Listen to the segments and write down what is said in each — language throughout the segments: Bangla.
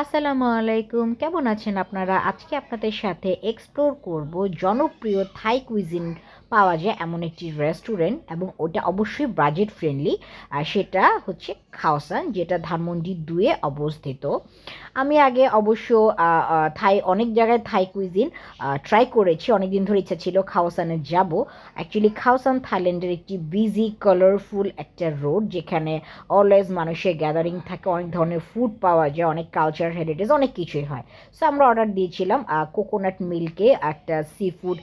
আসসালামু আলাইকুম, কেমন আছেন আপনারা? আজকে আপনাদের সাথে এক্সপ্লোর করব জনপ্রিয় থাই কুইজিন পাওয়া যায় এমন একটি রেস্টুরেন্ট, এবং ওটা অবশ্যই বাজেট ফ্রেন্ডলি। আর সেটা হচ্ছে খাওসান, যেটা ধানমন্ডি ২ এ অবস্থিত। আমি আগে অবশ্য থাই অনেক জায়গায় থাই কুইজিন ট্রাই করেছি। অনেকদিন ধরে ইচ্ছা ছিল খাওসানে যাব। অ্যাকচুয়ালি খাওসান থাইল্যান্ডের একটি বিজি কালারফুল একটা রোড, যেখানে অলওয়েজ মানুষের গ্যাদারিং থাকে, অনেক ধরনের ফুড পাওয়া যায়, অনেক কালচার হেরিটেজ অনেক কিছুই হয়। সো আমরা অর্ডার দিয়েছিলাম কোকোনাট মিল্কে একটা সি ফুড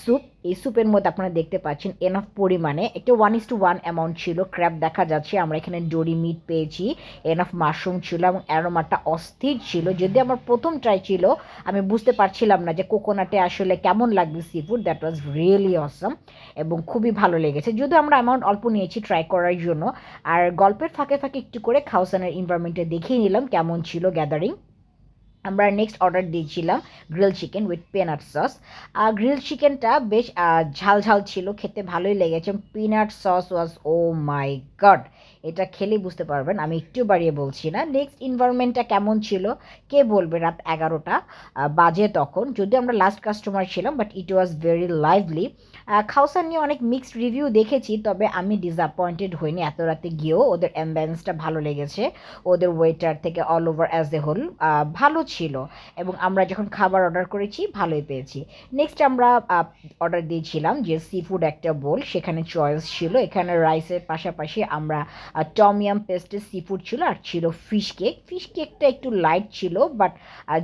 স্যুপ। এই স্যুপের মধ্যে আপনারা দেখতে পাচ্ছেন এনাফ পরিমাণে একটা 1:1 অ্যামাউন্ট ছিল। ক্র্যাব দেখা যাচ্ছে, আমরা এখানে ডোরি মিট পেয়েছি, এনাফ মাশরুম ছিল, এবং অ্যারোমাটা অস্থির ছিল। যদি আমার প্রথম ট্রাই ছিল, আমি বুঝতে পারছিলাম না যে কোকোনাটে আসলে কেমন লাগবে seafood. That was really awesome এবং খুবই ভালো লেগেছে, যদিও আমরা অ্যামাউন্ট অল্প নিয়েছি ট্রাই করার জন্য। আর গল্পের ফাঁকে ফাঁকে একটু করে খাওসানের এনভায়রনমেন্টে দেখিয়ে নিলাম কেমন ছিল গ্যাদারিং। আমরা নেক্সট অর্ডার দিয়েছিলাম grill chicken with peanut sauce. Grill চিকেনটা বেশ ঝাল ঝাল ছিল, খেতে ভালোই লেগেছে। পিনাট সস ওয়াজ ও মাই গড, এটা খেলেই বুঝতে পারবেন, আমি একটু বাড়িয়ে বলছি না। নেক্সট এনভায়রনমেন্টটা কেমন ছিল কে বলবে? রাত 11টা বাজে তখন, যদিও আমরা লাস্ট কাস্টমার ছিলাম, but it was very lively. Khao San নিয়ে অনেক মিক্সড রিভিউ দেখেছি, তবে আমি ডিসঅ্যাপয়েন্টেড হইনি এত রাতে গিয়েও। ওদের অ্যাম্বিয়েন্সটা ভালো লেগেছে, ওদের ওয়েটার থেকে all over as a whole ভালো ছিল, এবং আমরা যখন খাবার অর্ডার করেছি ভালোই পেয়েছি। নেক্সট আমরা অর্ডার দিয়েছিলাম যে সি ফুড একটা বোল, সেখানে চয়েস ছিল। এখানে রাইসের পাশাপাশি আমরা টমিয়াম পেস্টের সি ফুড ছিল, আর ছিল ফিশ কেক। ফিশ কেকটা একটু লাইট ছিল, বাট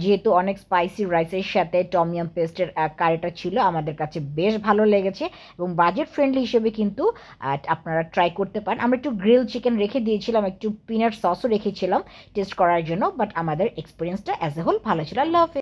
যেহেতু অনেক স্পাইসি রাইসের সাথে টমিয়াম পেস্টের কারিটা ছিল, আমাদের কাছে বেশ ভালো লেগেছে, এবং বাজেট ফ্রেন্ডলি হিসেবে কিন্তু আপনারা ট্রাই করতে পারেন। আমরা একটু গ্রিল চিকেন রেখে দিয়েছিলাম, একটু পিনাট সসও রেখেছিলাম টেস্ট করার জন্য, বাট আমাদের এক্সপিরিয়েন্সটা অ্যাজ এ হোল ভালো ছিল। আল্লাহ হাফেজ।